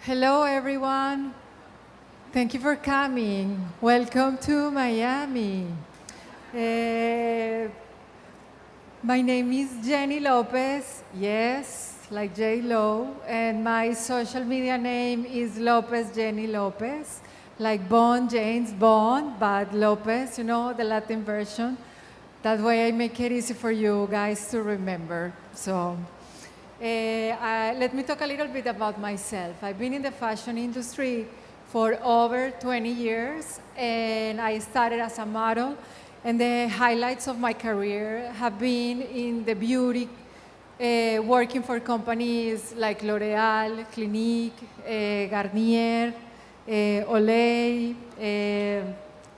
Hello, everyone. Thank you for coming. Welcome to Miami. Uh, my name is Jenny López, yes, like J Lo, and my social media name is López Jenny López, like Bond, James Bond, but López, the Latin version. That way I make it easy for you guys to remember. Let me talk a little bit about myself. I've been in the fashion industry for over 20 years, and I started as a model. And the highlights of my career have been in the beauty, working for companies like L'Oreal, Clinique, Garnier, Olay,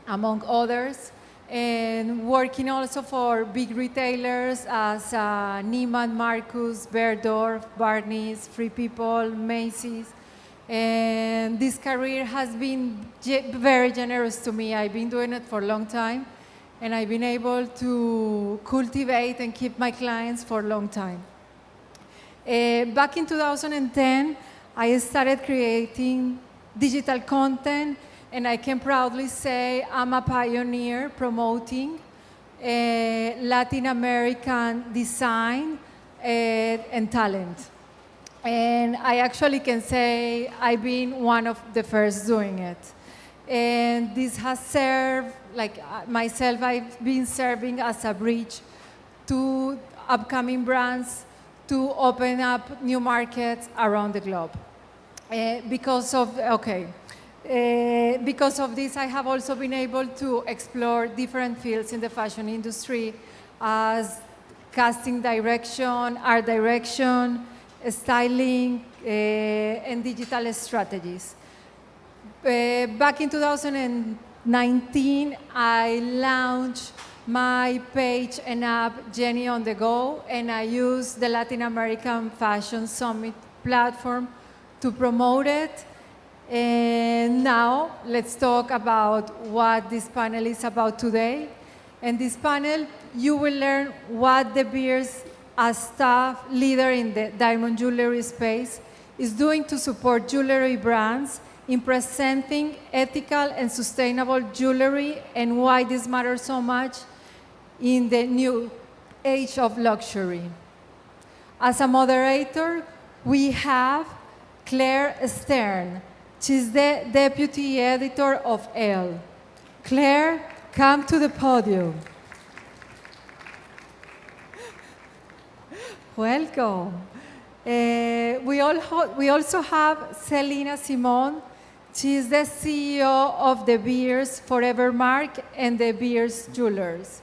among others, and working also for big retailers as Neiman Marcus, Bergdorf, Barney's, Free People, Macy's. And this career has been very generous to me. I've been doing it for a long time, and I've been able to cultivate and keep my clients for a long time. Back in 2010, I started creating digital content, and I can proudly say I'm a pioneer promoting Latin American design and talent. And I actually can say I've been one of the first doing it. And this has served, myself, I've been serving as a bridge to upcoming brands to open up new markets around the globe. Because of this, I have also been able to explore different fields in the fashion industry as casting direction, art direction, styling, and digital strategies. Back in 2019, I launched my page and app, Jenny on the Go, and I used the Latin American Fashion Summit platform to promote it. And now, let's talk about what this panel is about today. In this panel, you will learn what De Beers, as staff leader in the diamond jewelry space, is doing to support jewelry brands in presenting ethical and sustainable jewelry, and why this matters so much in the new age of luxury. As a moderator, we have Claire Stern. She's the deputy editor of Elle. Claire, come to the podium. Welcome. We also have Céline Assimon. She is the CEO of De Beers, Forevermark, and De Beers Jewelers.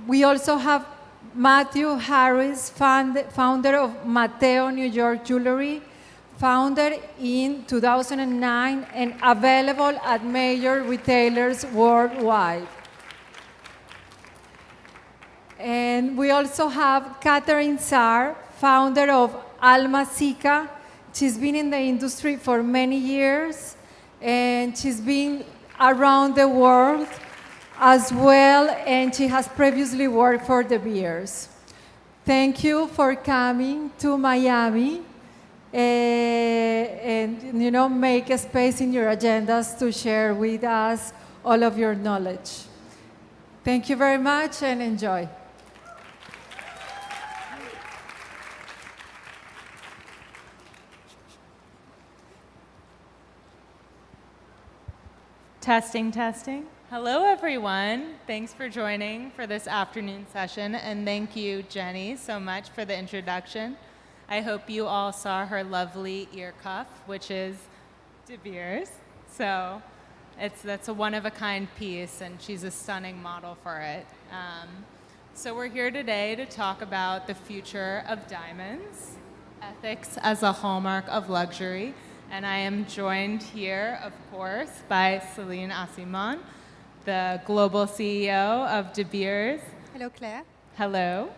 We also have Mateo Harris, founder of Mateo New York Jewelry, founded in 2009 and available at major retailers worldwide. And we also have Catherine Sarr, founder of Almasika. She's been in the industry for many years, and she's been around the world as well, and she has previously worked for De Beers. Thank you for coming to Miami, and make a space in your agendas to share with us all of your knowledge. Thank you very much, and enjoy. Testing, testing. Hello, everyone. Thanks for joining for this afternoon session, and thank you, Jenny, so much for the introduction. I hope you all saw her lovely ear cuff, which is De Beers. So that's a one-of-a-kind piece, and she's a stunning model for it. So we're here today to talk about the future of diamonds, ethics as a hallmark of luxury, and I am joined here, of course, by Céline Assimon, the global CEO of De Beers. Hello, Claire. Hello.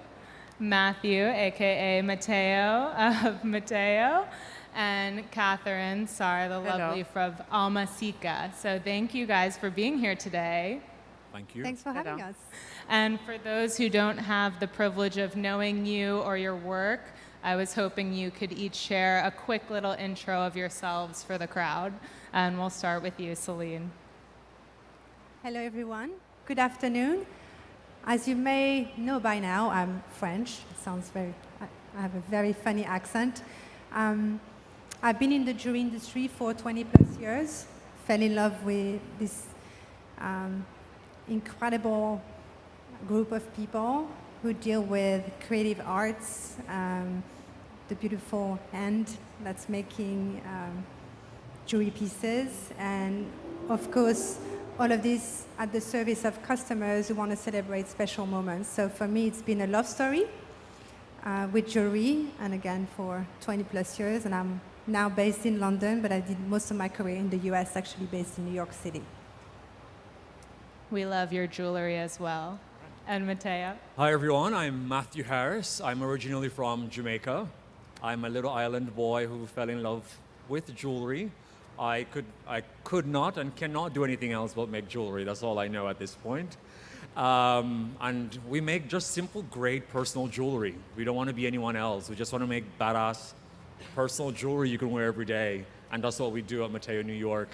Matthew, aka Mateo of Mateo, and Catherine Sarr, the lovely from Almasika. So thank you guys for being here today. Thank you. Thanks for having Hello. us. And for those who don't have the privilege of knowing you or your work, I was hoping you could each share a quick little intro of yourselves for the crowd. And we'll start with you, Céline. Hello, everyone. Good afternoon. As you may know by now, I'm French. I have a very funny accent. I've been in the jewelry industry for 20 plus years. Fell in love with this incredible group of people who deal with creative arts, the beautiful hand that's making jewelry pieces, and of course, all of this at the service of customers who want to celebrate special moments. So for me, it's been a love story with jewelry, and again, for 20 plus years, and I'm now based in London, but I did most of my career in the US, actually based in New York City. We love your jewelry as well. And Mateo. Hi, everyone. I'm Matthew Harris. I'm originally from Jamaica. I'm a little island boy who fell in love with jewelry. I could not and cannot do anything else but make jewelry. That's all I know at this point. And we make just simple, great personal jewelry. We don't want to be anyone else. We just want to make badass personal jewelry you can wear every day. And that's what we do at Mateo, New York.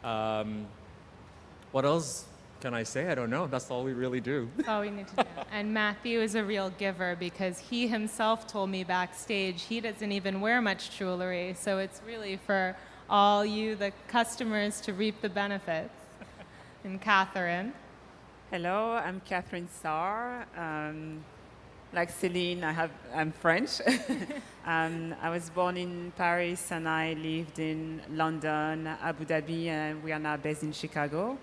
What else can I say? I don't know. That's all we really do. That's all we need to do. And Matthew is a real giver because he himself told me backstage he doesn't even wear much jewelry. So it's really for all you, the customers, to reap the benefits. And Catherine. Hello, I'm Catherine Sarr. Like Céline, I'm French. I was born in Paris and I lived in London, Abu Dhabi, and we are now based in Chicago.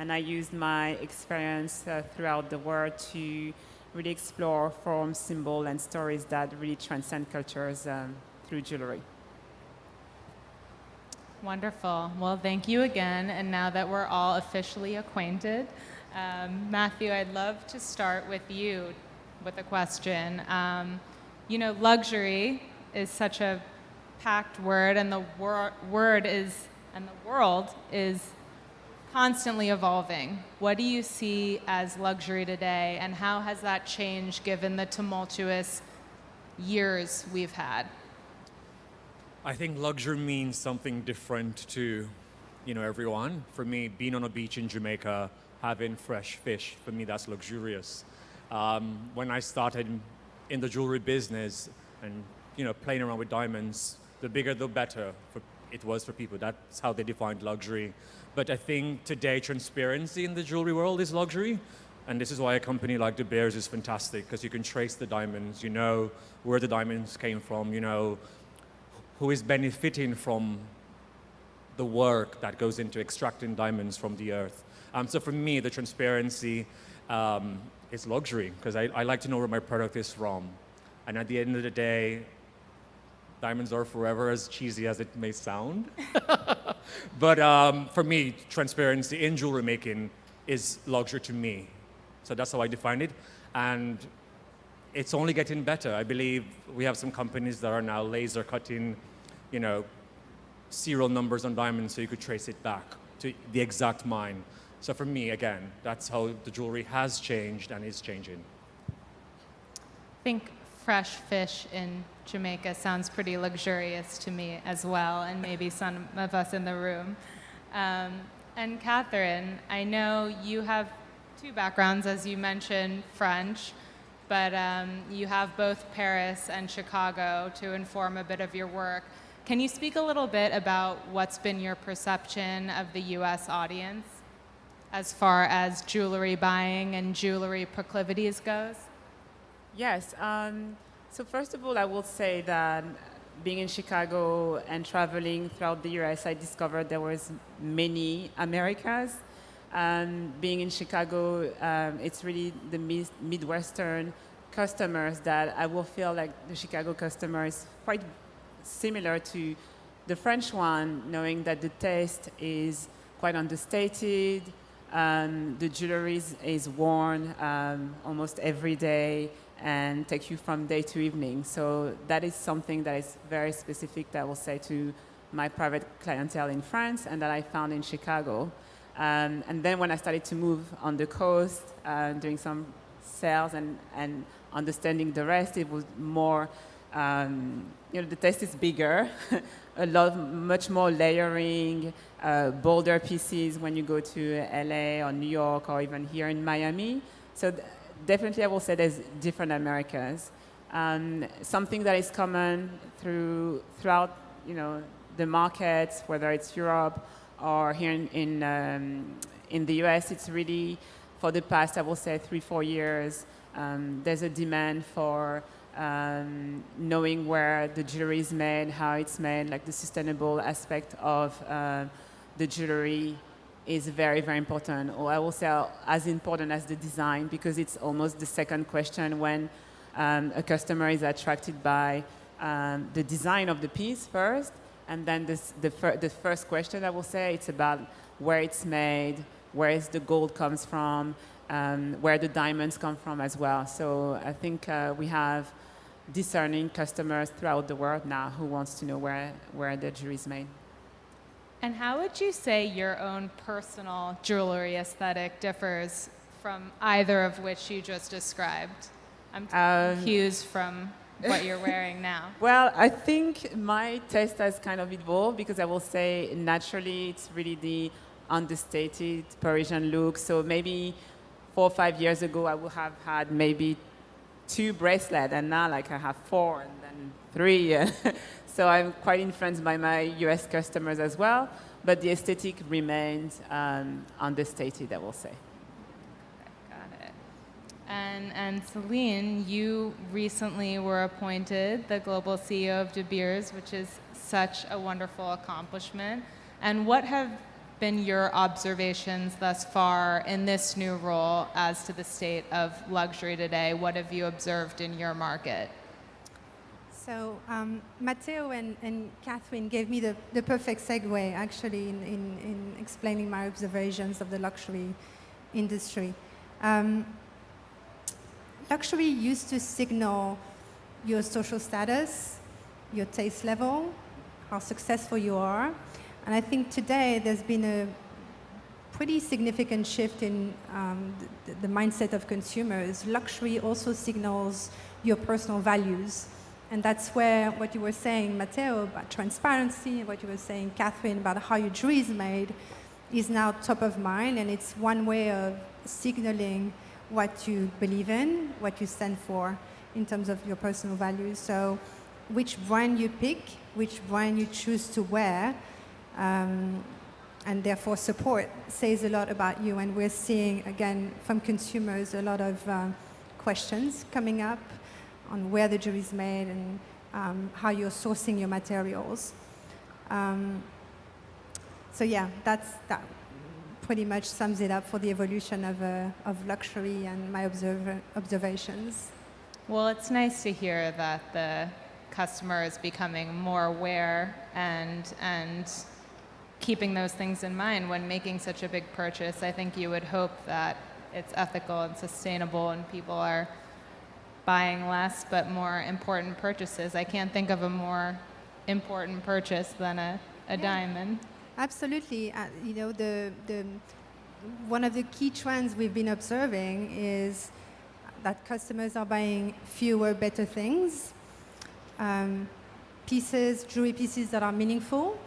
And I used my experience throughout the world to really explore forms, symbols, and stories that really transcend cultures through jewelry. Wonderful. Well, thank you again. And now that we're all officially acquainted, Matthew, I'd love to start with you with a question. Luxury is such a packed word, and the world is constantly evolving. What do you see as luxury today, and how has that changed given the tumultuous years we've had? I think luxury means something different to, everyone. For me, being on a beach in Jamaica, having fresh fish, for me, that's luxurious. When I started in the jewelry business and, playing around with diamonds, the bigger the better it was for people. That's how they defined luxury. But I think today, transparency in the jewelry world is luxury. And this is why a company like De Beers is fantastic, because you can trace the diamonds, you know where the diamonds came from, you know who is benefiting from the work that goes into extracting diamonds from the earth. So for me, the transparency is luxury, because I like to know where my product is from. And at the end of the day, diamonds are forever, as cheesy as it may sound. But for me, transparency in jewelry making is luxury to me. So that's how I define it. And it's only getting better. I believe we have some companies that are now laser cutting, serial numbers on diamonds so you could trace it back to the exact mine. So for me, again, that's how the jewelry has changed and is changing. I think fresh fish in Jamaica sounds pretty luxurious to me as well, and maybe some of us in the room. And Catherine, I know you have two backgrounds, as you mentioned, French, but you have both Paris and Chicago to inform a bit of your work. Can you speak a little bit about what's been your perception of the US audience as far as jewelry buying and jewelry proclivities goes? Yes. So first of all, I will say that being in Chicago and traveling throughout the US, I discovered there was many Americas. Being in Chicago, it's really the Midwestern customers that I will feel like the Chicago customer is quite similar to the French one, knowing that the taste is quite understated. The jewelry is worn almost every day and take you from day to evening. So that is something that is very specific that I will say to my private clientele in France and that I found in Chicago. And then when I started to move on the coast, doing some sales and understanding the rest, it was more, the taste is bigger, much more layering, bolder pieces when you go to LA or New York or even here in Miami. So definitely I will say there's different Americas. Something that is common throughout, the markets, whether it's Europe or here in the US, it's really, for the past, I will say 3-4 years, there's a demand for knowing where the jewelry is made, how it's made, like the sustainable aspect of the jewelry is very, very important, or I will say as important as the design, because it's almost the second question when a customer is attracted by the design of the piece first, and then the first question I will say, it's about where it's made, where the gold comes from, where the diamonds come from as well. So I think we have discerning customers throughout the world now who wants to know where the jewelry is made. And how would you say your own personal jewelry aesthetic differs from either of which you just described? I'm confused from what you're wearing now. Well, I think my taste has kind of evolved, because I will say naturally it's really the understated Parisian look. So maybe 4 or 5 years ago I would have had maybe 2 bracelets, and now like I have 4 and then 3. So I'm quite influenced by my US customers as well, but the aesthetic remains understated, I will say. Got it. And Céline, you recently were appointed the global CEO of De Beers, which is such a wonderful accomplishment. And what have been your observations thus far in this new role as to the state of luxury today? What have you observed in your market? So Mateo and Catherine gave me the perfect segue, actually, in explaining my observations of the luxury industry. Luxury used to signal your social status, your taste level, how successful you are. And I think today there's been a pretty significant shift in the mindset of consumers. Luxury also signals your personal values. And that's where what you were saying, Mateo, about transparency, and what you were saying, Catherine, about how your jewelry is made, is now top of mind. And it's one way of signaling what you believe in, what you stand for in terms of your personal values. So which brand you pick, which brand you choose to wear, and therefore support, says a lot about you. And we're seeing, again, from consumers, a lot of questions coming up on where the jewelry is made and how you're sourcing your materials. So yeah, that pretty much sums it up for the evolution of luxury and my observations. Well, it's nice to hear that the customer is becoming more aware and keeping those things in mind when making such a big purchase. I think you would hope that it's ethical and sustainable and people are buying less but more important purchases. I can't think of a more important purchase than a diamond. Absolutely. One of the key trends we've been observing is that customers are buying fewer, better things. Jewelry pieces that are meaningful,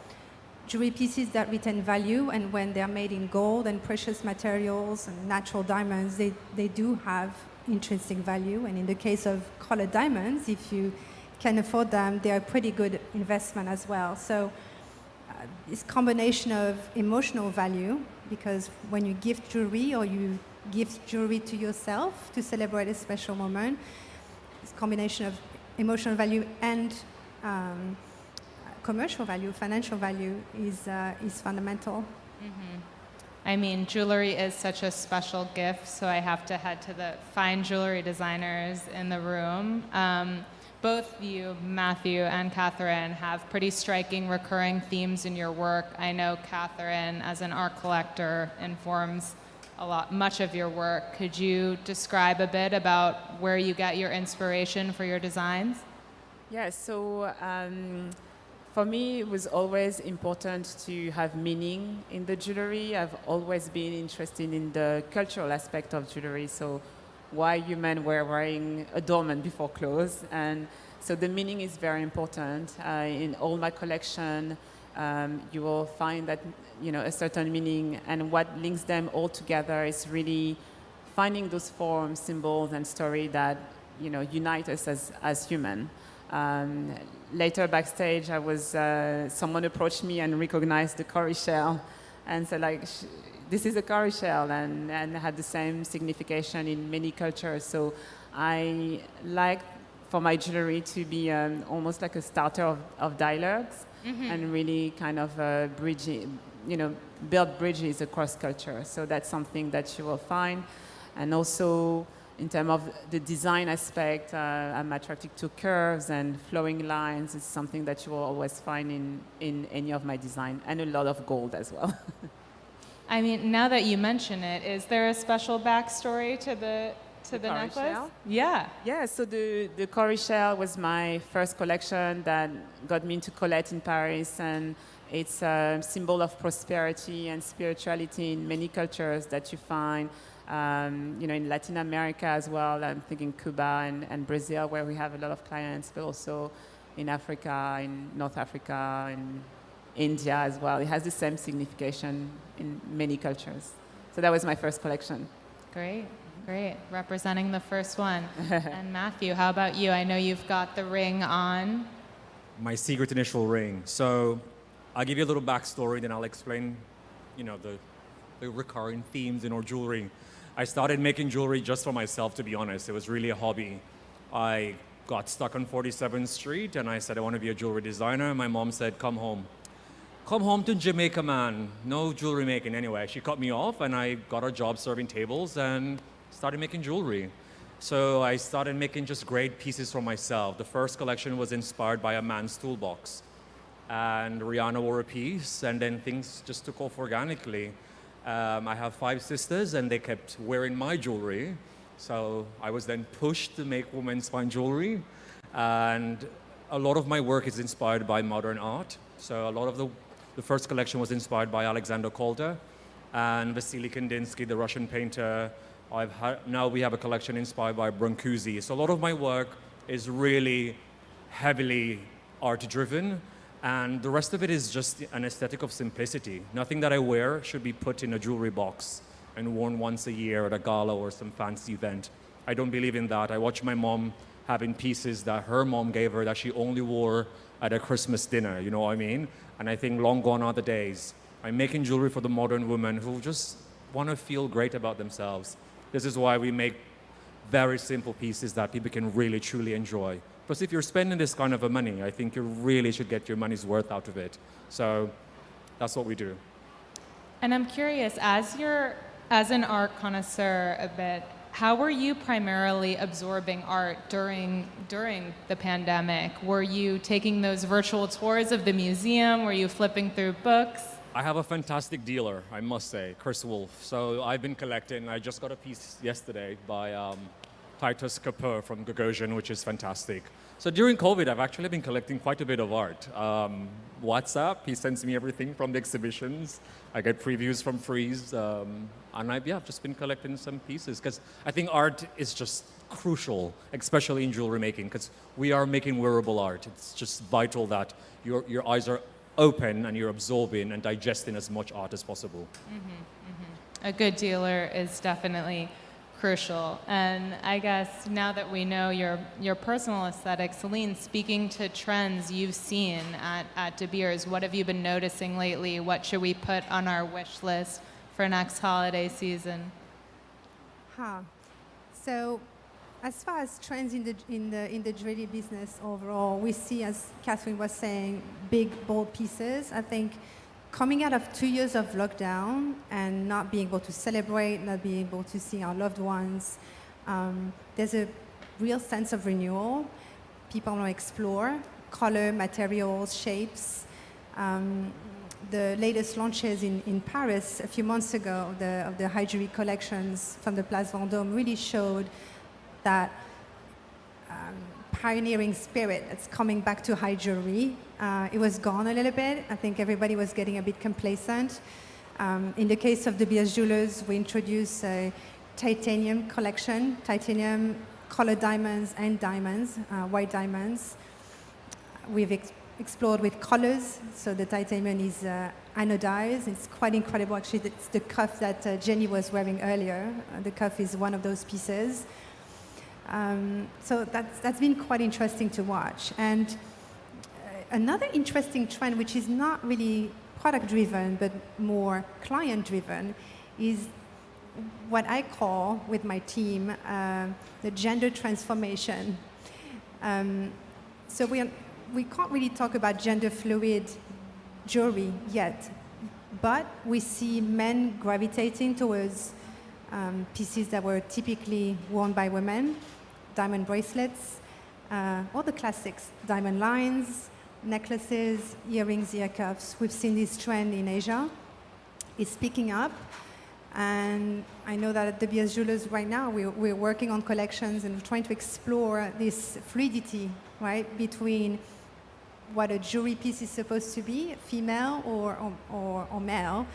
jewelry pieces that retain value, and when they're made in gold and precious materials and natural diamonds, they do have intrinsic value. And in the case of colored diamonds, if you can afford them, they're a pretty good investment as well. So this combination of emotional value, because when you gift jewelry or you gift jewelry to yourself to celebrate a special moment, this combination of emotional value and commercial value, financial value is fundamental. Mm-hmm. I mean, jewelry is such a special gift, so I have to head to the fine jewelry designers in the room. Both you, Matthew and Catherine, have pretty striking recurring themes in your work. I know Catherine, as an art collector, informs much of your work. Could you describe a bit about where you get your inspiration for your designs? Yeah, so For me, it was always important to have meaning in the jewelry. I've always been interested in the cultural aspect of jewelry. So why human were wearing adornment before clothes. And so the meaning is very important. In all my collection, you will find that, a certain meaning, and what links them all together is really finding those forms, symbols, and story that, unite us as human. Later backstage, someone approached me and recognized the cowrie shell, and said, this is a cowrie shell, and had the same signification in many cultures. So I like for my jewelry to be almost like a starter of dialogues, and really kind of build bridges across culture. So that's something that you will find. And also, in terms of the design aspect, I'm attracted to curves and flowing lines. It's something that you will always find in any of my design, and a lot of gold as well. I mean, now that you mention it, is there a special backstory to the cowrie necklace? shell? Yeah. Yeah, so the cowrie shell was my first collection that got me into Colette in Paris, and it's a symbol of prosperity and spirituality in many cultures that you find. In Latin America as well. I'm thinking Cuba and Brazil, where we have a lot of clients, but also in Africa, in North Africa, in India as well. It has the same signification in many cultures. So that was my first collection. Great. Representing the first one. And Matthew, how about you? I know you've got the ring on. My secret initial ring. So I'll give you a little backstory, then I'll explain, the recurring themes in our jewelry. I started making jewelry just for myself, to be honest. It was really a hobby. I got stuck on 47th Street, and I said, I want to be a jewelry designer. My mom said, come home. Come home to Jamaica, man. No jewelry making anyway. She cut me off, and I got a job serving tables and started making jewelry. So I started making just great pieces for myself. The first collection was inspired by a man's toolbox. And Rihanna wore a piece, and then things just took off organically. I have 5 sisters, and they kept wearing my jewelry. So I was then pushed to make women's fine jewelry. And a lot of my work is inspired by modern art. So a lot of the first collection was inspired by Alexander Calder and Vasily Kandinsky, the Russian painter. Now we have a collection inspired by Brancusi. So a lot of my work is really heavily art-driven. And the rest of it is just an aesthetic of simplicity. Nothing that I wear should be put in a jewelry box and worn once a year at a gala or some fancy event. I don't believe in that. I watch my mom having pieces that her mom gave her that she only wore at a Christmas dinner, you know what I mean? And I think long gone are the days. I'm making jewelry for the modern woman who just want to feel great about themselves. This is why we make very simple pieces that people can really, truly enjoy. Because if you're spending this kind of money, I think you really should get your money's worth out of it. So that's what we do. And I'm curious, as an art connoisseur a bit, how were you primarily absorbing art during the pandemic? Were you taking those virtual tours of the museum? Were you flipping through books? I have a fantastic dealer, I must say, Chris Wolf. So I've been collecting. I just got a piece yesterday by Titus Capur from Gagosian, which is fantastic. So during COVID, I've actually been collecting quite a bit of art. WhatsApp, he sends me everything from the exhibitions. I get previews from Freeze. And I've just been collecting some pieces because I think art is just crucial, especially in jewelry making, because we are making wearable art. It's just vital that your eyes are open and you're absorbing and digesting as much art as possible. A good dealer is definitely crucial. And I guess now that we know your personal aesthetic, Céline, speaking to trends you've seen at De Beers, what have you been noticing lately? What should we put on our wish list for next holiday season? So as far as trends in the jewelry business overall, we see, as Catherine was saying, big, bold pieces. I think coming out of 2 years of lockdown and not being able to celebrate, not being able to see our loved ones, there's a real sense of renewal. People want to explore color, materials, shapes. The latest launches in Paris a few months ago of the high jewelry collections from the Place Vendôme really showed that pioneering spirit that's coming back to high jewelry. It was gone a little bit. I think everybody was getting a bit complacent. In the case of De Beers Jewelers, we introduced a titanium collection, titanium colored diamonds and diamonds, white diamonds. We've explored with colors, so the titanium is anodized. It's quite incredible, actually. It's the cuff that Jenny was wearing earlier. The cuff is one of those pieces. So that's been quite interesting to watch. And another interesting trend, which is not really product-driven, but more client-driven, is what I call, with my team, the gender transformation. So we can't really talk about gender-fluid jewelry yet, but we see men gravitating towards pieces that were typically worn by women, diamond bracelets, all the classics, diamond lines, necklaces, earrings, ear cuffs. We've seen this trend in Asia. It's picking up. And I know that at De Beers Jewelers right now, we're working on collections and trying to explore this fluidity, right, between what a jewelry piece is supposed to be, female or male.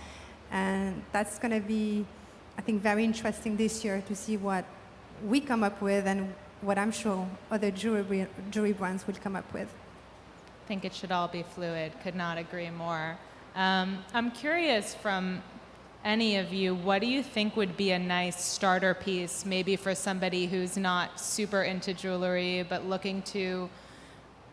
And that's going to be, I think, very interesting this year to see what we come up with and what I'm sure other jewelry brands will come up with. I think it should all be fluid. Could not agree more. I'm curious from any of you, what do you think would be a nice starter piece, maybe for somebody who's not super into jewelry, but looking to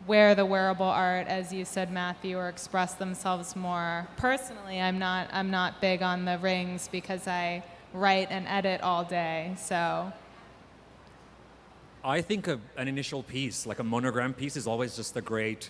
wear the wearable art, as you said, Matthew, or express themselves more? Personally, I'm not big on the rings because I write and edit all day, so. I think an initial piece, like a monogram piece, is always just a great,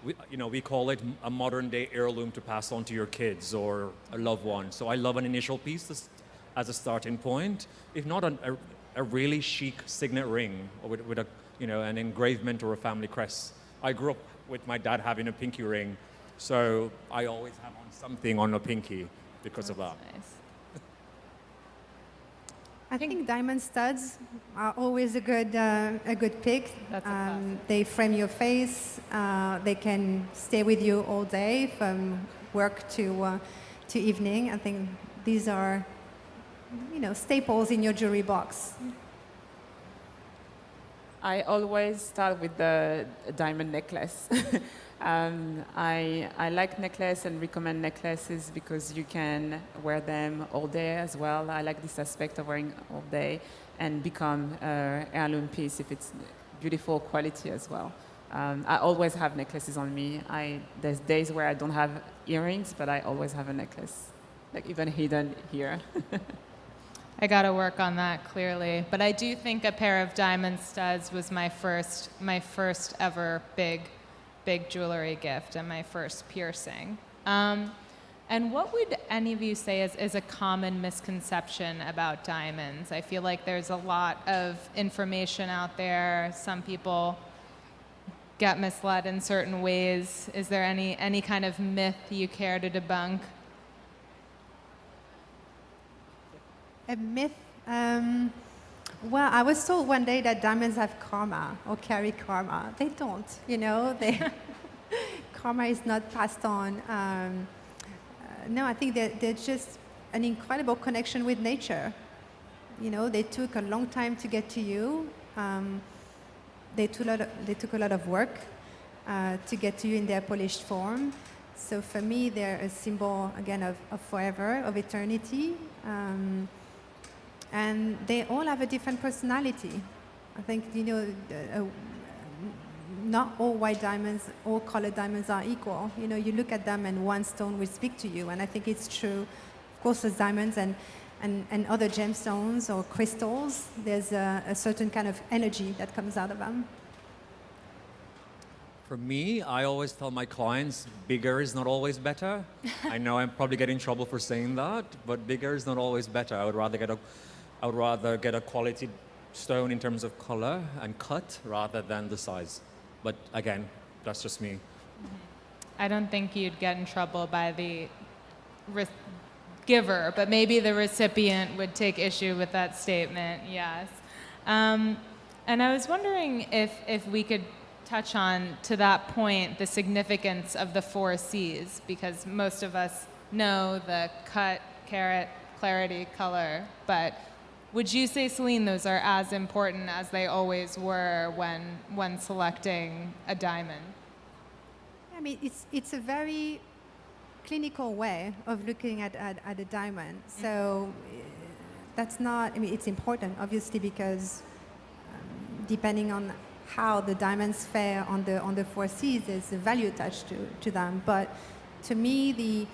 we call it a modern day heirloom to pass on to your kids or a loved one. So I love an initial piece as a starting point. If not, a really chic signet ring or with a, an engravement or a family crest. I grew up with my dad having a pinky ring, so I always have on something on a pinky because of that. Nice. I think diamond studs are always a good pick. That's a classic. They frame your face. They can stay with you all day from work to evening. I think these are, staples in your jewelry box. I always start with the diamond necklace. I like necklace and recommend necklaces because you can wear them all day as well. I like this aspect of wearing all day and become an heirloom piece if it's beautiful quality as well. I always have necklaces on me. There's days where I don't have earrings, but I always have a necklace, like even hidden here. I got to work on that clearly, but I do think a pair of diamond studs was my first ever big jewelry gift and my first piercing. And what would any of you say is a common misconception about diamonds? I feel like there's a lot of information out there. Some people get misled in certain ways. Is there any kind of myth you care to debunk? A myth? Well, I was told one day that diamonds have karma or carry karma. They don't, karma is not passed on. No, I think they're just an incredible connection with nature. They took a long time to get to you. They took a lot of work to get to you in their polished form. So for me, they're a symbol, again, of forever, of eternity. And they all have a different personality. I think, not all white diamonds, all colored diamonds are equal. You look at them and one stone will speak to you. And I think it's true, of course, as diamonds and other gemstones or crystals, there's a certain kind of energy that comes out of them. For me, I always tell my clients, bigger is not always better. I know I'm probably getting in trouble for saying that, but bigger is not always better. I would rather get a quality stone in terms of color and cut rather than the size. But again, that's just me. I don't think you'd get in trouble by the giver, but maybe the recipient would take issue with that statement, yes. And I was wondering if we could touch on, to that point, the significance of the 4 C's, because most of us know the cut, carat, clarity, color, but would you say, Céline, those are as important as they always were when selecting a diamond? I mean, it's a very clinical way of looking at a diamond. So that's not, I mean, it's important, obviously, because depending on how the diamonds fare on the 4 C's, there's a value attached to them. But to me,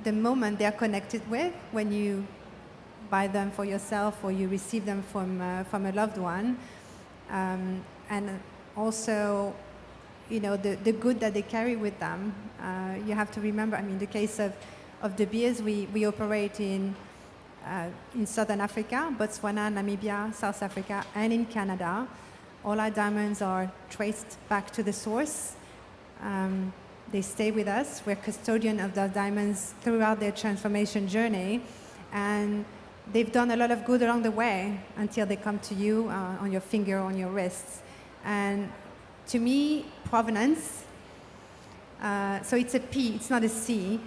the moment they're connected with, when you buy them for yourself or you receive them from a loved one, and also, you know, the good that they carry with them. You have to remember, I mean, the case of De Beers, we operate in Southern Africa, Botswana, Namibia, South Africa, and in Canada. All our diamonds are traced back to the source. They stay with us. We're custodian of those diamonds throughout their transformation journey. And they've done a lot of good along the way until they come to you on your finger, on your wrists. And to me, provenance, so it's a P, it's not a C,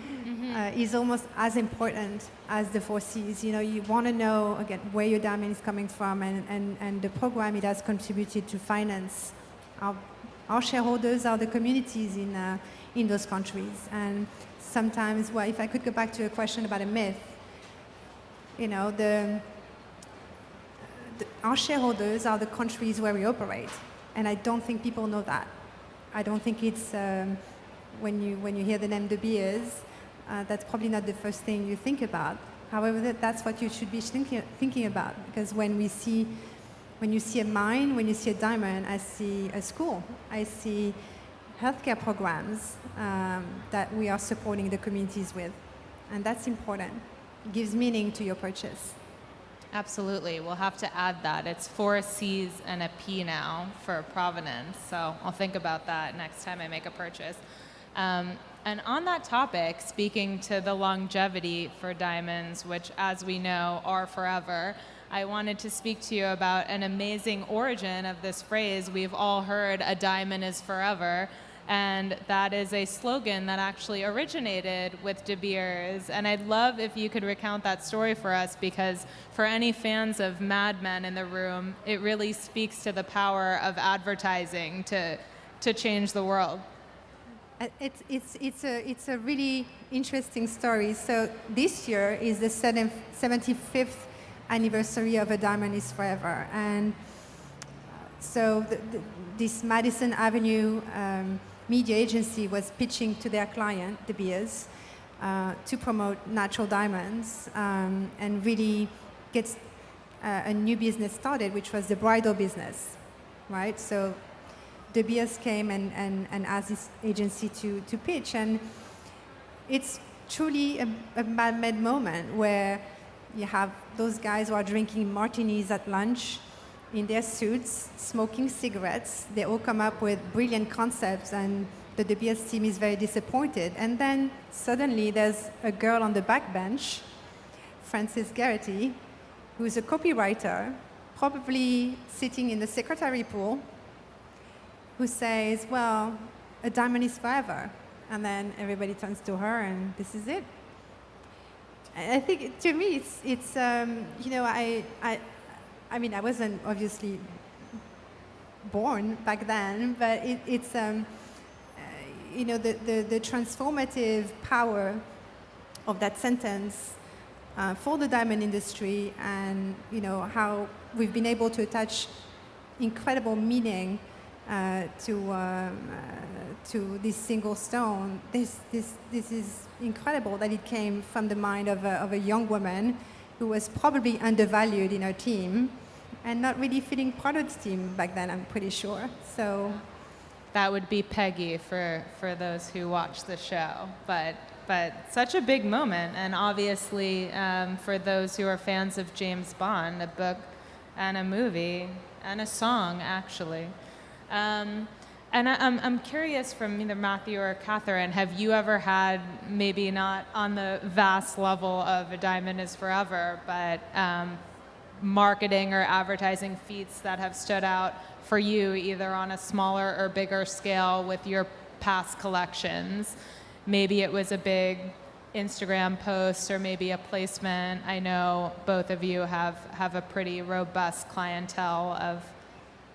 is almost as important as the 4 C's. You know, you want to know, again, where your diamond is coming from, and the program, it has contributed to finance. Our shareholders are the communities in those countries. And sometimes, well, if I could go back to a question about a myth, you know, our shareholders are the countries where we operate. And I don't think people know that. I don't think it's, when you hear the name De Beers, that's probably not the first thing you think about. However, that's what you should be thinking about. Because when you see a mine, when you see a diamond, I see a school. I see healthcare programs that we are supporting the communities with. And that's important. It gives meaning to your purchase. Absolutely. We'll have to add that. It's 4 C's and a P now for provenance. So I'll think about that next time I make a purchase. And on that topic, speaking to the longevity for diamonds, which, as we know, are forever, I wanted to speak to you about an amazing origin of this phrase. We've all heard, "A diamond is forever." And that is a slogan that actually originated with De Beers. And I'd love if you could recount that story for us, because for any fans of Mad Men in the room, it really speaks to the power of advertising to change the world. It's a really interesting story. So this year is the 75th anniversary of A Diamond is Forever. And so this Madison Avenue media agency was pitching to their client, De Beers, to promote natural diamonds and really get a new business started, which was the bridal business, right? So De Beers came and asked this agency to pitch, and it's truly a man-made moment where you have those guys who are drinking martinis at lunch in their suits, smoking cigarettes. They all come up with brilliant concepts, and the De Beers team is very disappointed. And then suddenly there's a girl on the back bench, Frances Garrity, who's a copywriter, probably sitting in the secretary pool, who says, well, a diamond is forever. And then everybody turns to her, and this is it. And I think, to me, it's you know, I mean, I wasn't obviously born back then, but it's you know, the transformative power of that sentence for the diamond industry, and you know how we've been able to attach incredible meaning to this single stone. This is incredible that it came from the mind of a young woman who was probably undervalued in her team and not really feeling part of the team back then, I'm pretty sure. So that would be Peggy for those who watch the show. But such a big moment, and obviously for those who are fans of James Bond, a book and a movie and a song, actually. And I'm curious, from either Matthew or Catherine, have you ever had, maybe not on the vast level of A Diamond is Forever, but marketing or advertising feats that have stood out for you, either on a smaller or bigger scale with your past collections? Maybe it was a big Instagram post or maybe a placement. I know both of you have a pretty robust clientele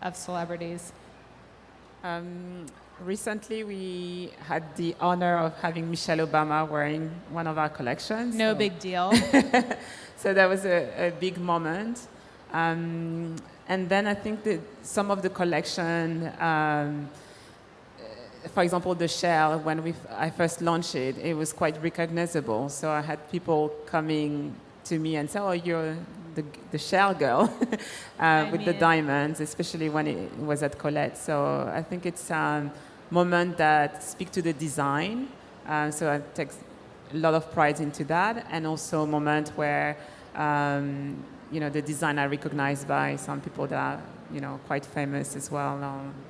of celebrities. Recently, we had the honor of having Michelle Obama wearing one of our collections. No big deal. So that was a big moment. And then I think that some of the collection, for example, the shell, when I first launched it, it was quite recognizable. So I had people coming to me and say, oh, you're the shell girl with the diamonds, especially when it was at Colette. So I think it's a moment that speak to the design. So I take a lot of pride into that. And also a moment where, the design are recognized by some people that are, quite famous as well,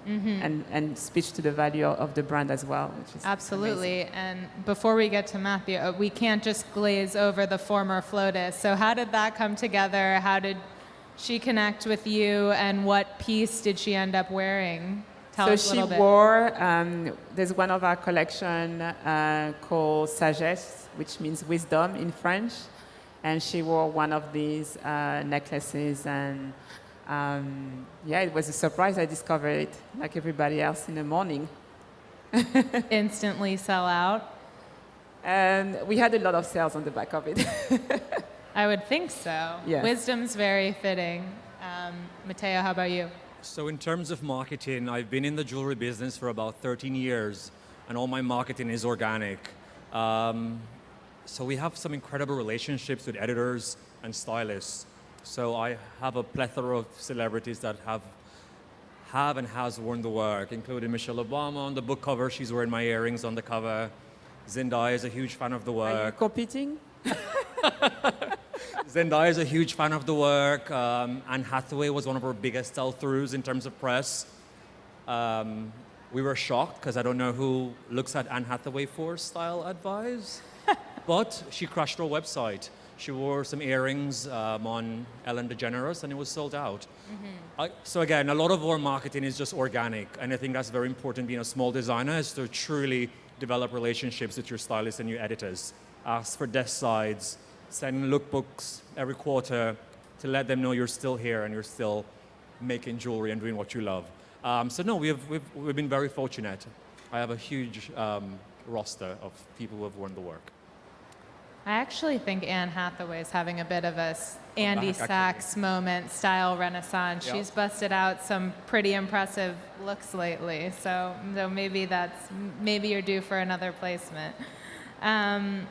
and speaks to the value of the brand as well, which is absolutely amazing. And before we get to Matthew, we can't just glaze over the former FLOTUS. So how did that come together? How did she connect with you, and what piece did she end up wearing? Tell us a little bit. So she wore, there's one of our collection called Sagesse, which means wisdom in French, and she wore one of these necklaces, and it was a surprise. I discovered it like everybody else in the morning. Instantly sell out? And we had a lot of sales on the back of it. I would think so. Yes. Wisdom's very fitting. Mateo, how about you? So in terms of marketing, I've been in the jewelry business for about 13 years, and all my marketing is organic. So we have some incredible relationships with editors and stylists. So I have a plethora of celebrities that have and has worn the work, including Michelle Obama on the book cover. She's wearing my earrings on the cover. Zendaya is a huge fan of the Are you work. competing? Zendaya is a huge fan of the work. Anne Hathaway was one of our biggest sell-throughs in terms of press. We were shocked because I don't know who looks at Anne Hathaway for style advice, but she crashed our website. She wore some earrings on Ellen DeGeneres, and it was sold out. So again, a lot of our marketing is just organic, and I think that's very important being a small designer, is to truly develop relationships with your stylists and your editors. Ask for desk sides, send lookbooks every quarter to let them know you're still here and you're still making jewelry and doing what you love. We've been very fortunate. I have a huge roster of people who have worn the work. I actually think Anne Hathaway is having a bit of a Andy Sachs moment, style renaissance. Yep. She's busted out some pretty impressive looks lately. So maybe you're due for another placement. I'm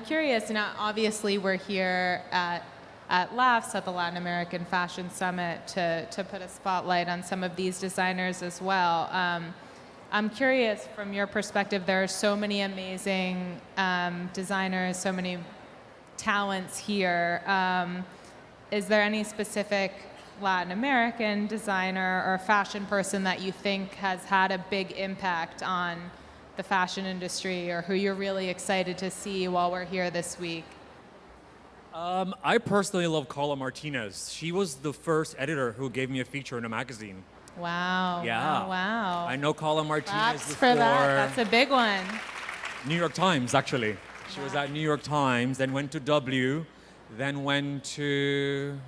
curious, obviously we're here at LAFS, at the Latin American Fashion Summit, to put a spotlight on some of these designers as well. I'm curious, from your perspective, there are so many amazing designers, so many talents here. Is there any specific Latin American designer or fashion person that you think has had a big impact on the fashion industry, or who you're really excited to see while we're here this week? I personally love Carla Martinez. She was the first editor who gave me a feature in a magazine. Wow. Yeah. Wow. I know Carla Martinez Props before. for that. That's a big one. New York Times, actually. She was at New York Times, then went to W, then went to...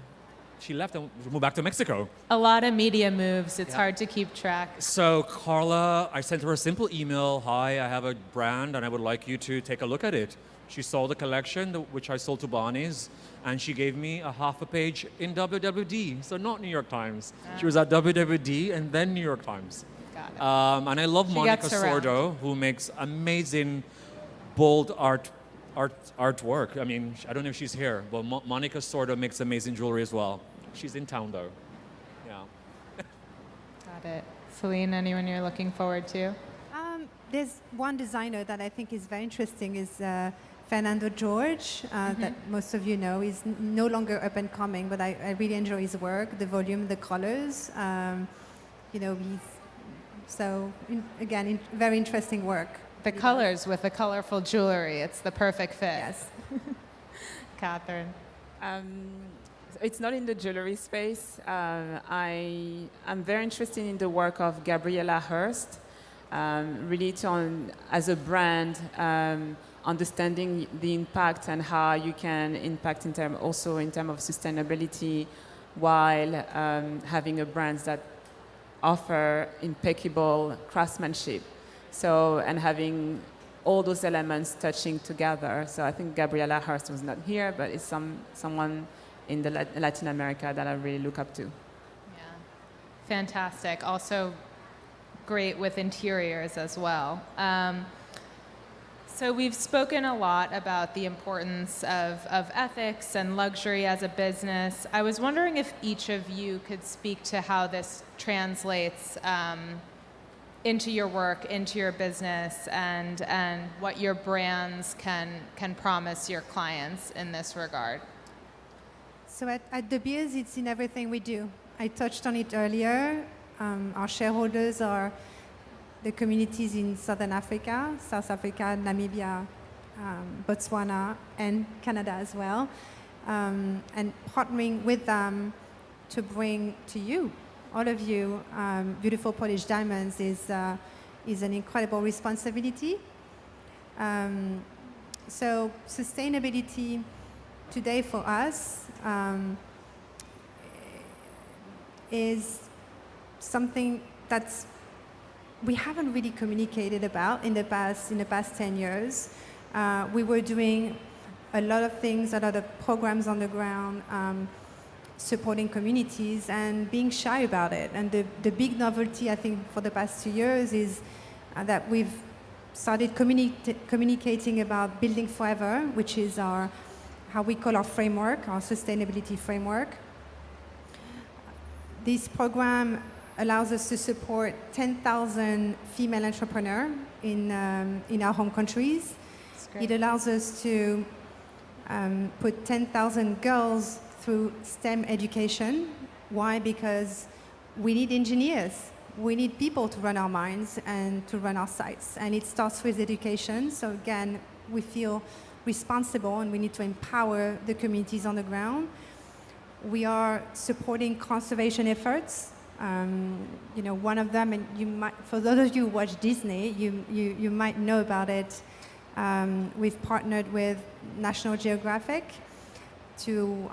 She left and moved back to Mexico. A lot of media moves. It's hard to keep track. So Carla, I sent her a simple email. Hi, I have a brand and I would like you to take a look at it. She saw the collection, which I sold to Bonnie's, and she gave me a half a page in WWD, so not New York Times. She was at WWD and then New York Times. Got it. And I love Monica gets around. Sordo, who makes amazing, bold artwork. I mean, I don't know if she's here, but Monica Sordo makes amazing jewelry as well. She's in town, though. Yeah. Got it. Céline, anyone you're looking forward to? There's one designer that I think is very interesting, is Fernando George, that most of you know. He's no longer up and coming, but I really enjoy his work, the volume, the colors. Very interesting work. The colors with the colorful jewelry. It's the perfect fit. Yes. Catherine. It's not in the jewelry space. I'm very interested in the work of Gabriella Hearst, really as a brand, understanding the impact and how you can impact also in terms of sustainability, while having a brand that offer impeccable craftsmanship. So, and having all those elements touching together. So I think Gabriella Hearst was not here, but it's someone in the Latin America that I really look up to. Yeah, fantastic. Also great with interiors as well. So we've spoken a lot about the importance of ethics and luxury as a business. I was wondering if each of you could speak to how this translates into your work, into your business, and what your brands can promise your clients in this regard. So at De Beers, it's in everything we do. I touched on it earlier. Our shareholders are the communities in Southern Africa, South Africa, Namibia, Botswana, and Canada as well, and partnering with them to bring to you, all of you, beautiful polished diamonds is an incredible responsibility. So sustainability today for us is something that's we haven't really communicated about in the past 10 years. We were doing a lot of things, a lot of programs on the ground, supporting communities and being shy about it. And the big novelty, I think, for the past 2 years is that we've started communicating about Building Forever, which is how we call our framework, our sustainability framework. This program allows us to support 10,000 female entrepreneurs in our home countries. It allows us to put 10,000 girls through STEM education. Why? Because we need engineers. We need people to run our mines and to run our sites. And it starts with education. So again, we feel responsible and we need to empower the communities on the ground. We are supporting conservation efforts. One of them, and you might, for those of you who watch Disney, you might know about it. We've partnered with National Geographic to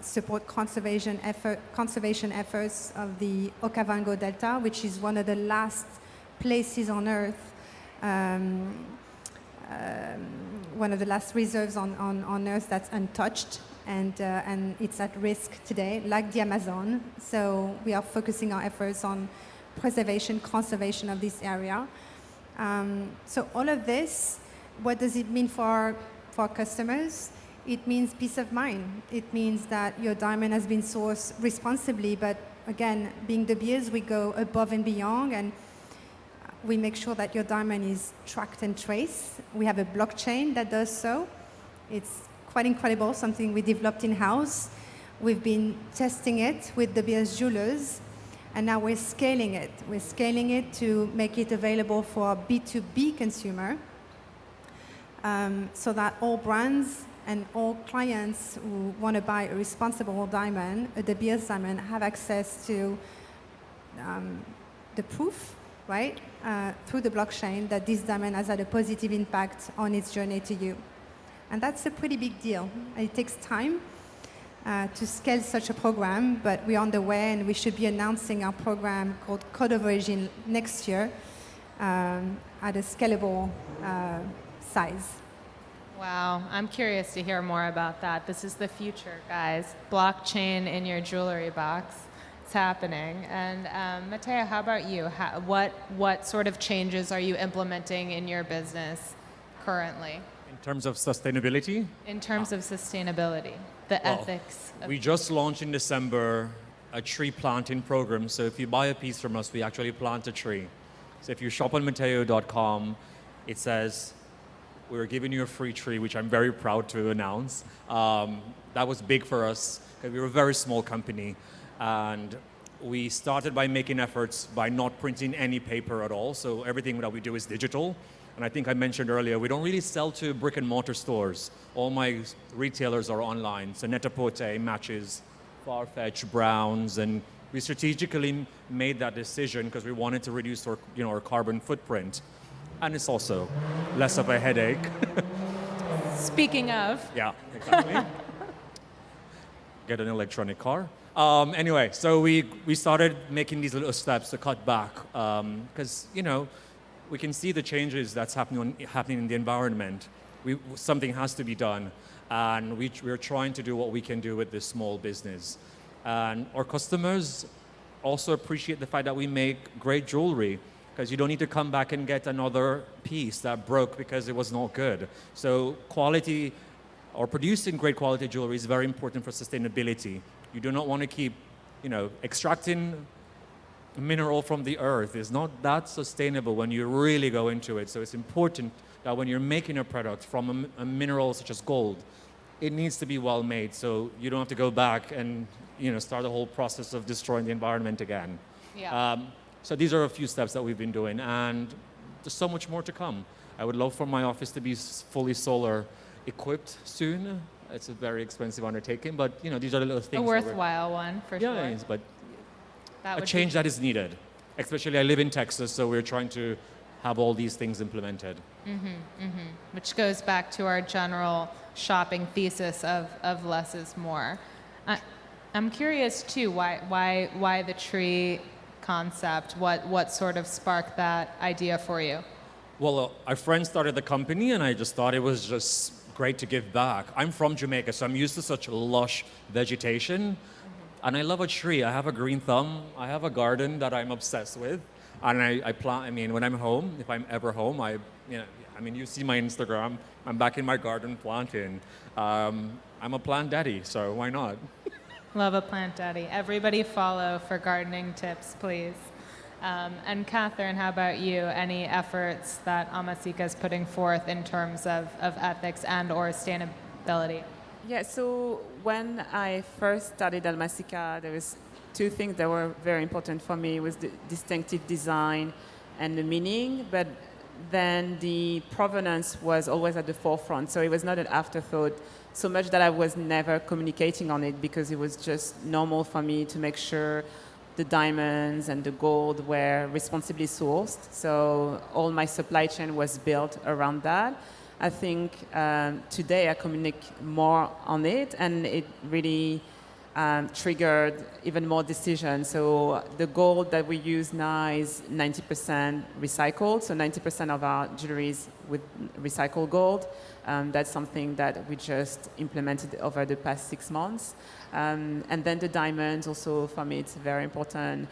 support conservation efforts of the Okavango Delta, which is one of the last places on Earth, one of the last reserves on Earth that's untouched. And it's at risk today, like the Amazon. So we are focusing our efforts on preservation, conservation of this area. So all of this, what does it mean for our customers? It means peace of mind. It means that your diamond has been sourced responsibly, but again, being De Beers, we go above and beyond, and we make sure that your diamond is tracked and traced. We have a blockchain that does so. It's quite incredible, something we developed in-house. We've been testing it with De Beers jewelers, and now we're scaling it. We're scaling it to make it available for B2B consumer, so that all brands and all clients who want to buy a responsible diamond, a De Beers diamond, have access to the proof, right, through the blockchain that this diamond has had a positive impact on its journey to you. And that's a pretty big deal. It takes time to scale such a program, but we're on the way, and we should be announcing our program called Code of Origin next year at a scalable size. Wow, I'm curious to hear more about that. This is the future, guys. Blockchain in your jewelry box. It's happening. And Mateo, how about you? What sort of changes are you implementing in your business currently? In terms of sustainability? In terms of sustainability, the ethics. We just launched in December a tree planting program. So if you buy a piece from us, we actually plant a tree. So if you shop on Mateo.com, it says, we're giving you a free tree, which I'm very proud to announce. That was big for us, because we were a very small company. And we started by making efforts by not printing any paper at all. So everything that we do is digital. And I think I mentioned earlier, we don't really sell to brick and mortar stores. All my retailers are online. So Net-a-Porter, Matches, Farfetch, Browns, and we strategically made that decision because we wanted to reduce our carbon footprint. And it's also less of a headache. Speaking of, Yeah, exactly. Get an electronic car. Anyway, so we started making these little steps to cut back because, we can see the changes that's happening in the environment. Something has to be done. And we're trying to do what we can do with this small business. And our customers also appreciate the fact that we make great jewelry because you don't need to come back and get another piece that broke because it was not good. So quality or producing great quality jewelry is very important for sustainability. You do not want to keep, extracting mineral from the earth is not that sustainable when you really go into it. So it's important that when you're making a product from a mineral such as gold, it needs to be well made so you don't have to go back and start the whole process of destroying the environment again. yeah. So these are a few steps that we've been doing, and there's so much more to come. I would love for my office to be fully solar equipped soon. It's a very expensive undertaking, but these are the little things. A worthwhile one, for sure. Yeah, but That a would change that is needed. Especially I live in Texas, so we're trying to have all these things implemented. which goes back to our general shopping thesis of less is more. I'm curious too, why the tree concept? What sort of sparked that idea for you? Well, our friend started the company, and I just thought it was just great to give back. I'm from Jamaica, so I'm used to such lush vegetation, and I love a tree. I have a green thumb. I have a garden that I'm obsessed with, and I plant. I mean, when I'm home, if I'm ever home, you see my Instagram. I'm back in my garden planting. I'm a plant daddy, so why not? Love a plant daddy. Everybody follow for gardening tips, please. And Catherine, how about you? Any efforts that Almasika is putting forth in terms of ethics and or sustainability? Yeah, so when I first started Almasika, there was two things that were very important for me. It was the distinctive design and the meaning, but then the provenance was always at the forefront. So it was not an afterthought, so much that I was never communicating on it because it was just normal for me to make sure the diamonds and the gold were responsibly sourced. So all my supply chain was built around that. I think today I communicate more on it, and it really triggered even more decisions. So the gold that we use now is 90% recycled. So 90% of our jewelry is with recycled gold. That's something that we just implemented over the past 6 months. And then the diamonds also, for me, it's very important.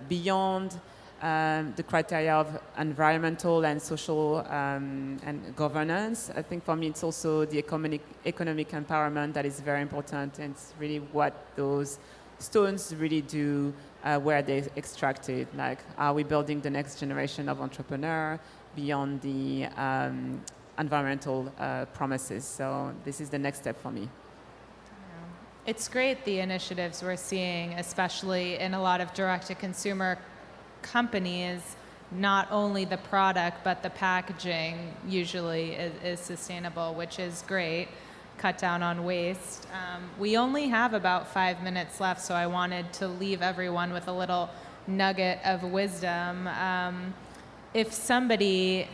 Beyond the criteria of environmental and social and governance, I think for me it's also the economic empowerment that is very important, and it's really what those stones really do, where they're extracted. Like, are we building the next generation of entrepreneur beyond the environmental promises? So this is the next step for me. It's great, the initiatives we're seeing, especially in a lot of direct-to-consumer companies. Not only the product, but the packaging usually is sustainable, which is great. Cut down on waste. We only have about 5 minutes left, so I wanted to leave everyone with a little nugget of wisdom. If somebody,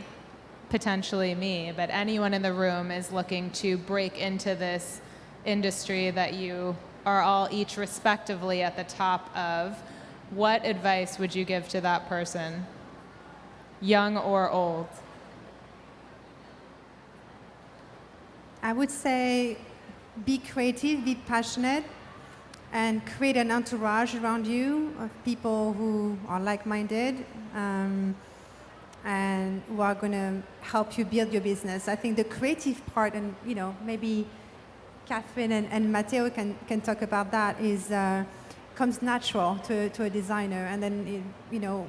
potentially me, but anyone in the room is looking to break into this industry that you are all each respectively at the top of, what advice would you give to that person, young or old? I would say be creative, be passionate, and create an entourage around you of people who are like-minded and who are going to help you build your business. I think the creative part, and maybe Catherine and Mateo can talk about that, is comes natural to a designer. And then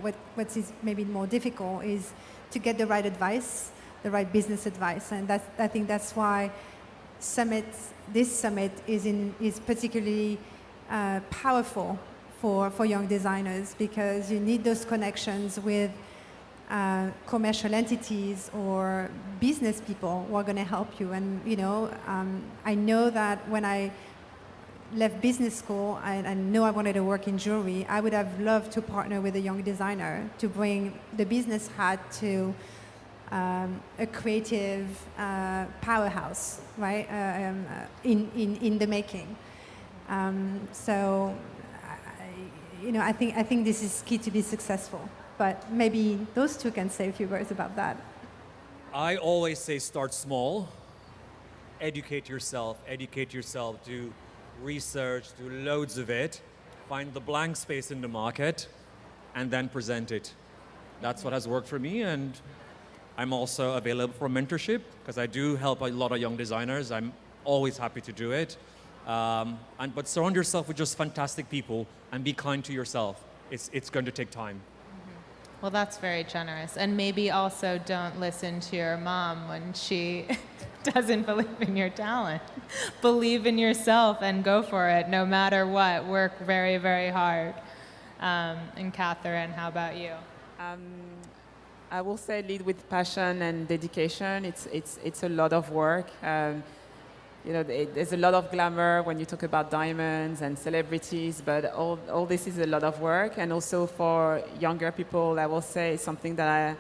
what is maybe more difficult is to get the right advice, the right business advice. And I think that's why this summit is particularly powerful for young designers, because you need those connections with commercial entities or business people who are going to help you. And I know that when I left business school, I know I wanted to work in jewelry. I would have loved to partner with a young designer to bring the business hat to a creative powerhouse, right? In the making. So, I think this is key to be successful. But maybe those two can say a few words about that. I always say start small, educate yourself, do research, do loads of it, find the blank space in the market, and then present it. That's what has worked for me, and I'm also available for mentorship because I do help a lot of young designers. I'm always happy to do it. But surround yourself with just fantastic people and be kind to yourself. It's going to take time. Well, that's very generous. And maybe also don't listen to your mom when she doesn't believe in your talent. Believe in yourself and go for it, no matter what. Work very, very hard. And Catherine, how about you? I will say lead with passion and dedication. It's a lot of work. There's a lot of glamour when you talk about diamonds and celebrities, but all this is a lot of work. And also for younger people, I will say something that I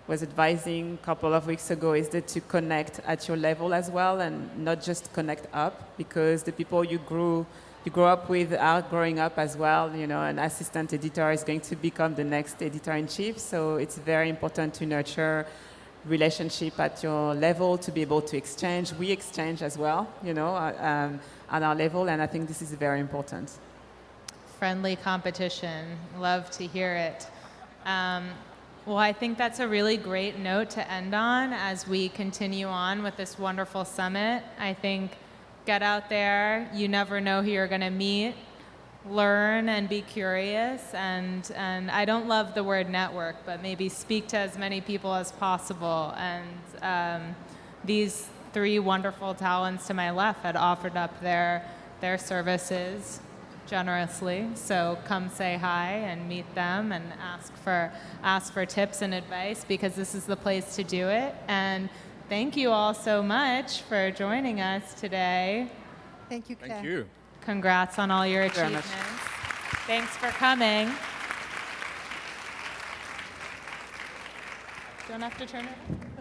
was advising a couple of weeks ago is that to connect at your level as well and not just connect up, because the people you grow up with are growing up as well. An assistant editor is going to become the next editor-in-chief, so it's very important to nurture relationship at your level to be able to exchange. We exchange as well, at our level, and I think this is very important. Friendly competition. Love to hear it. Well, I think that's a really great note to end on as we continue on with this wonderful summit. I think get out there. You never know who you're going to meet. Learn and be curious. And I don't love the word network, but maybe speak to as many people as possible. And these three wonderful talents to my left had offered up their services generously. So come say hi and meet them and ask for tips and advice, because this is the place to do it. And thank you all so much for joining us today. Thank you, Claire. Thank you. Congrats on all your achievements. Thanks for coming. Don't have to turn it.